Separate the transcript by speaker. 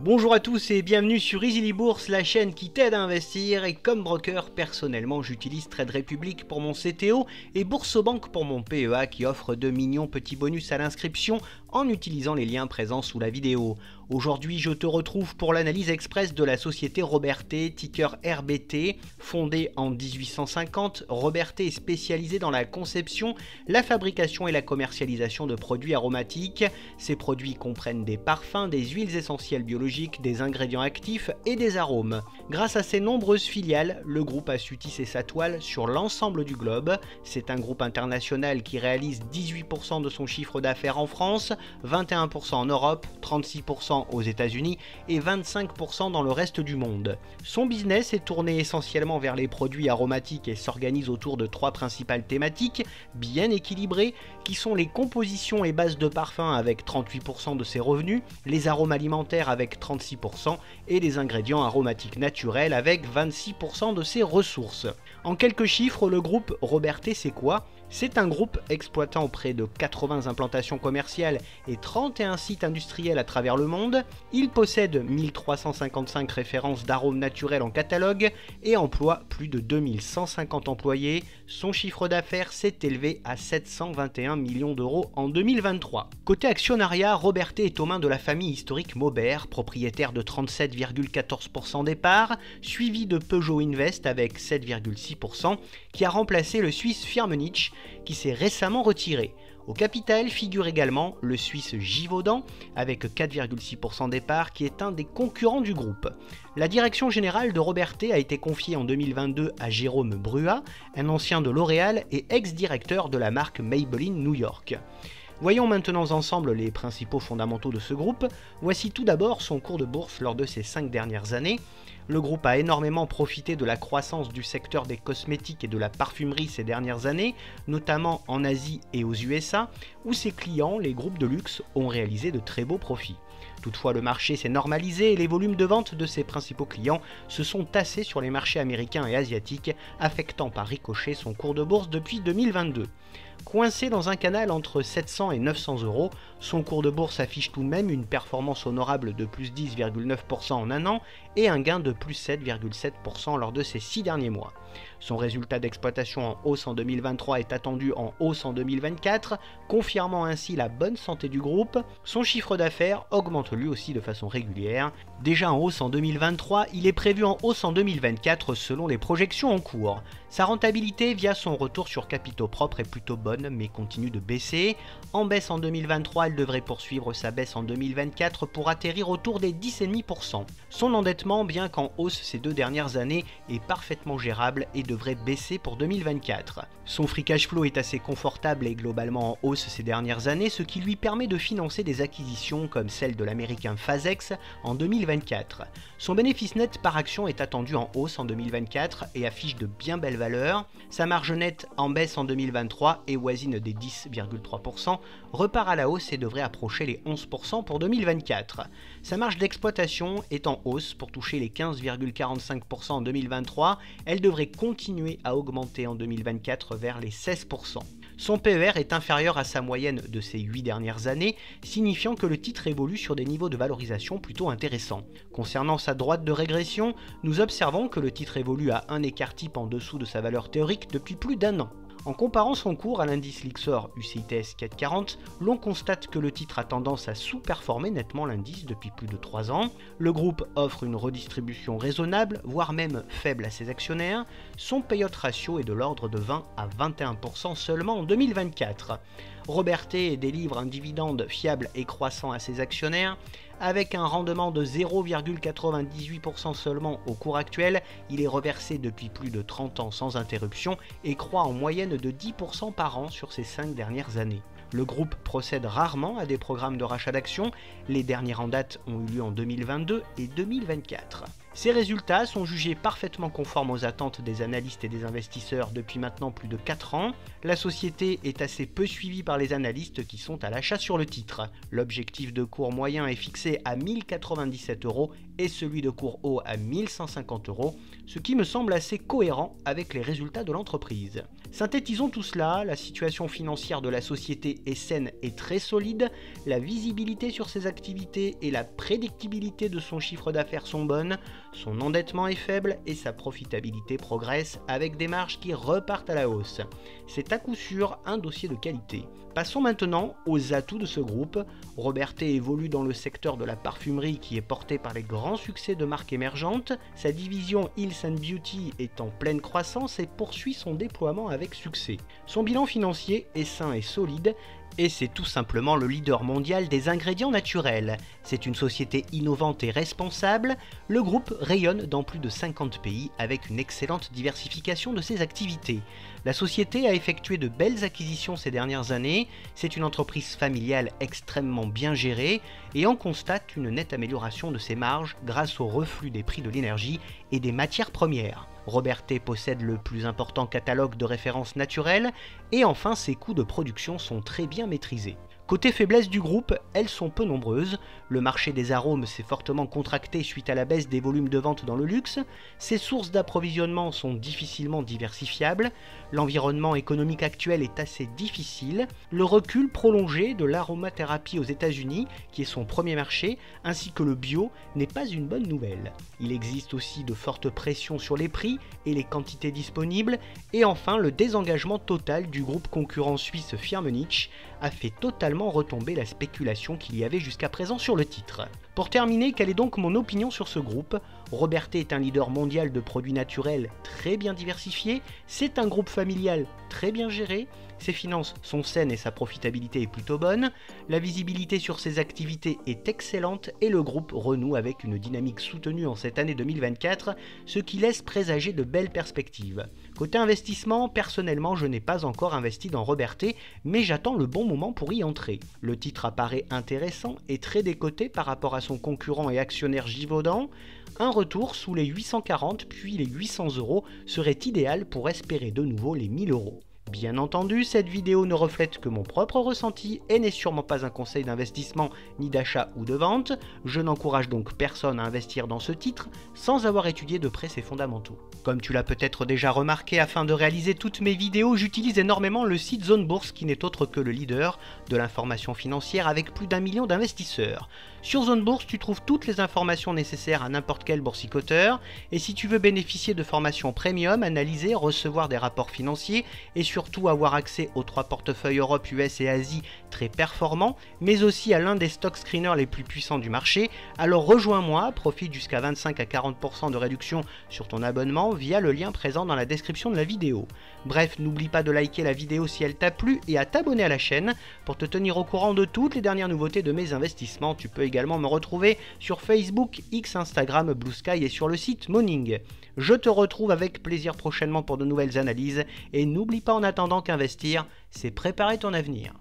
Speaker 1: Bonjour à tous et bienvenue sur Easily Bourse, la chaîne qui t'aide à investir. Et comme broker, personnellement, j'utilise Trade Republic pour mon CTO et Boursobank pour mon PEA qui offre de mignons petits bonus à l'inscription en utilisant les liens présents sous la vidéo. Aujourd'hui, je te retrouve pour l'analyse express de la société Robertet, ticker RBT. Fondée en 1850, Robertet est spécialisée dans la conception, la fabrication et la commercialisation de produits aromatiques. Ces produits comprennent des parfums, des huiles essentielles biologiques, des ingrédients actifs et des arômes. Grâce à ses nombreuses filiales, le groupe a su tisser sa toile sur l'ensemble du globe. C'est un groupe international qui réalise 18% de son chiffre d'affaires en France, 21% en Europe, 36% aux États-Unis et 25% dans le reste du monde. Son business est tourné essentiellement vers les produits aromatiques et s'organise autour de trois principales thématiques bien équilibrées qui sont les compositions et bases de parfums avec 38% de ses revenus, les arômes alimentaires avec 36% et les ingrédients aromatiques naturels avec 26% de ses ressources. En quelques chiffres, le groupe Robertet, c'est quoi ? C'est un groupe exploitant près de 80 implantations commerciales et 31 sites industriels à travers le monde. Il possède 1355 références d'arômes naturels en catalogue et emploie plus de 2150 employés. Son chiffre d'affaires s'est élevé à 721 millions d'euros en 2023. Côté actionnariat, Robertet est aux mains de la famille historique Maubert, propriétaire de 37,14% des parts, suivi de Peugeot Invest avec 7,6%, qui a remplacé le Suisse Firmenich, qui s'est récemment retiré. Au capital figure également le Suisse Givaudan avec 4,6% des parts qui est un des concurrents du groupe. La direction générale de Robertet a été confiée en 2022 à Jérôme Bruat, un ancien de L'Oréal et ex-directeur de la marque Maybelline New York. Voyons maintenant ensemble les principaux fondamentaux de ce groupe. Voici tout d'abord son cours de bourse lors de ces 5 dernières années. Le groupe a énormément profité de la croissance du secteur des cosmétiques et de la parfumerie ces dernières années, notamment en Asie et aux USA, où ses clients, les groupes de luxe, ont réalisé de très beaux profits. Toutefois, le marché s'est normalisé et les volumes de vente de ses principaux clients se sont tassés sur les marchés américains et asiatiques, affectant par ricochet son cours de bourse depuis 2022. Coincé dans un canal entre 700 et 900 euros, son cours de bourse affiche tout de même une performance honorable de plus 10,9% en un an et un gain de plus 7,7% lors de ces 6 derniers mois. Son résultat d'exploitation en hausse en 2023 est attendu en hausse en 2024, confirmant ainsi la bonne santé du groupe. Son chiffre d'affaires augmente lui aussi de façon régulière. Déjà en hausse en 2023, il est prévu en hausse en 2024 selon les projections en cours. Sa rentabilité via son retour sur capitaux propres est plutôt bonne mais continue de baisser. En baisse en 2023, elle devrait poursuivre sa baisse en 2024 pour atterrir autour des 10,5%. Son endettement, bien qu'en hausse ces 2 dernières années, est parfaitement gérable et devrait baisser pour 2024. Son free cash flow est assez confortable et globalement en hausse ces dernières années, ce qui lui permet de financer des acquisitions comme celle de l'américain Phasex en 2024. Son bénéfice net par action est attendu en hausse en 2024 et affiche de bien belles valeurs. Sa marge nette en baisse en 2023 et voisine des 10,3%, repart à la hausse et devrait approcher les 11% pour 2024. Sa marge d'exploitation est en hausse pour toucher les 15,45% en 2023. Elle devrait continuer à augmenter en 2024 vers les 16%. Son PER est inférieur à sa moyenne de ces 8 dernières années, signifiant que le titre évolue sur des niveaux de valorisation plutôt intéressants. Concernant sa droite de régression, nous observons que le titre évolue à un écart type en dessous de sa valeur théorique depuis plus d'1 an. En comparant son cours à l'indice Lyxor UCITS 440, l'on constate que le titre a tendance à sous-performer nettement l'indice depuis plus de 3 ans. Le groupe offre une redistribution raisonnable, voire même faible à ses actionnaires. Son payout ratio est de l'ordre de 20 à 21% seulement en 2024. Robertet délivre un dividende fiable et croissant à ses actionnaires. Avec un rendement de 0,98% seulement au cours actuel, il est reversé depuis plus de 30 ans sans interruption et croît en moyenne de 10% par an sur ces 5 dernières années. Le groupe procède rarement à des programmes de rachat d'actions, les derniers en date ont eu lieu en 2022 et 2024. Ces résultats sont jugés parfaitement conformes aux attentes des analystes et des investisseurs depuis maintenant plus de 4 ans. La société est assez peu suivie par les analystes qui sont à l'achat sur le titre. L'objectif de cours moyen est fixé à 1097 € et celui de cours haut à 1150 €, ce qui me semble assez cohérent avec les résultats de l'entreprise. Synthétisons tout cela, la situation financière de la société est saine et très solide, la visibilité sur ses activités et la prédictibilité de son chiffre d'affaires sont bonnes, son endettement est faible et sa profitabilité progresse avec des marges qui repartent à la hausse. C'est à coup sûr un dossier de qualité. Passons maintenant aux atouts de ce groupe. Robertet évolue dans le secteur de la parfumerie qui est porté par les grands succès de marques émergentes. Sa division Health & Beauty est en pleine croissance et poursuit son déploiement avec succès. Son bilan financier est sain et solide. Et c'est tout simplement le leader mondial des ingrédients naturels. C'est une société innovante et responsable. Le groupe rayonne dans plus de 50 pays avec une excellente diversification de ses activités. La société a effectué de belles acquisitions ces dernières années. C'est une entreprise familiale extrêmement bien gérée et on constate une nette amélioration de ses marges grâce au reflux des prix de l'énergie et des matières premières. Robertet possède le plus important catalogue de références naturelles et enfin ses coûts de production sont très bien maîtrisés. Côté faiblesse du groupe, elles sont peu nombreuses. Le marché des arômes s'est fortement contracté suite à la baisse des volumes de vente dans le luxe. Ses sources d'approvisionnement sont difficilement diversifiables. L'environnement économique actuel est assez difficile. Le recul prolongé de l'aromathérapie aux États-Unis, qui est son premier marché, ainsi que le bio, n'est pas une bonne nouvelle. Il existe aussi de fortes pressions sur les prix et les quantités disponibles. Et enfin, le désengagement total du groupe concurrent suisse Firmenich a fait totalement retomber la spéculation qu'il y avait jusqu'à présent sur le titre. Pour terminer, quelle est donc mon opinion sur ce groupe ? Robertet est un leader mondial de produits naturels très bien diversifié, c'est un groupe familial très bien géré, ses finances sont saines et sa profitabilité est plutôt bonne, la visibilité sur ses activités est excellente et le groupe renoue avec une dynamique soutenue en cette année 2024, ce qui laisse présager de belles perspectives. Côté investissement, personnellement je n'ai pas encore investi dans Robertet, mais j'attends le bon moment pour y entrer. Le titre apparaît intéressant et très décoté par rapport à son concurrent et actionnaire Givaudan. Un retour sous les 840 puis les 800 € serait idéal pour espérer de nouveau les 1000 €. Bien entendu, cette vidéo ne reflète que mon propre ressenti et n'est sûrement pas un conseil d'investissement ni d'achat ou de vente. Je n'encourage donc personne à investir dans ce titre sans avoir étudié de près ses fondamentaux. Comme tu l'as peut-être déjà remarqué, afin de réaliser toutes mes vidéos, j'utilise énormément le site Zone Bourse qui n'est autre que le leader de l'information financière avec plus d'1 million d'investisseurs. Sur Zone Bourse, tu trouves toutes les informations nécessaires à n'importe quel boursicoteur et si tu veux bénéficier de formations premium, analyser, recevoir des rapports financiers et surtout avoir accès aux 3 portefeuilles Europe, US et Asie très performants, mais aussi à l'un des stock screeners les plus puissants du marché, alors rejoins-moi, profite jusqu'à 25 à 40% de réduction sur ton abonnement via le lien présent dans la description de la vidéo. Bref, n'oublie pas de liker la vidéo si elle t'a plu et à t'abonner à la chaîne pour te tenir au courant de toutes les dernières nouveautés de mes investissements. Tu peux également me retrouver sur Facebook, X, Instagram, Blue Sky et sur le site Moning. Je te retrouve avec plaisir prochainement pour de nouvelles analyses et n'oublie pas en attendant qu'investir, c'est préparer ton avenir.